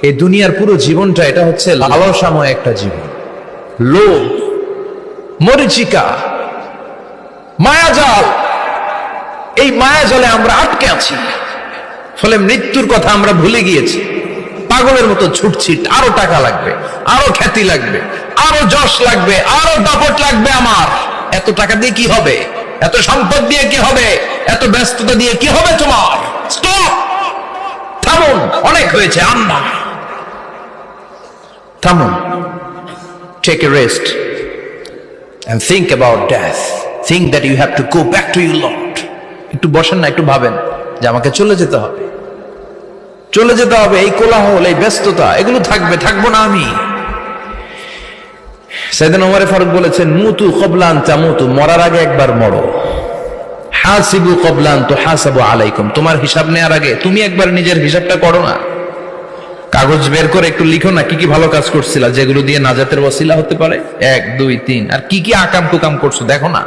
এই দুনিয়ার পুরো জীবনটা এটা হচ্ছে লালসাময় একটা জীবন, লোভ, মরিচিকা, মায়াজাল। এই মায়াজালে আমরা আটকে আছি, ফলে মৃত্যুর কথা আমরা ভুলে গিয়েছি। পাগলের মতো ছুটছি, আরো টাকা লাগবে, আরো খ্যাতি লাগবে, আরো যশ লাগবে, আরো দাপট লাগবে। আমার এত টাকা দিয়ে কি হবে? এত সম্পদ দিয়ে কি হবে? এত ব্যস্ততা দিয়ে কি হবে তোমার? স্টপ, থামুন, অনেক হয়েছে। আন্না, থামুন, take a rest and think about death. Think that you have to go back to your Lord. একটু বসেন না, একটু ভাবেন যে আমাকে চলে যেতে হবে, চলে যেতে হবে। এই কোলাহল, এই ব্যস্ততা, এগুলো থাকবে, থাকবো না আমি। সাইয়েদনা ওমর ফারুক বলেছেন, মুতু ক্বাবলা আন তামুতু, মরার আগে একবার মরো। হাসিবু ক্বাবলা আন তুহাসাবু আলাইকুম, তোমার হিসাব নেওয়ার আগে তুমি একবার নিজের হিসাবটা করো না। কাগজ বের করে একটু লিখো না কি কি ভালো কাজ করছিলা, যেগুলো দিয়ে নাজাতের ওসিলা হতে পারে। 1 2 3, আর কি কি আকাম কুকাম করছো দেখো না।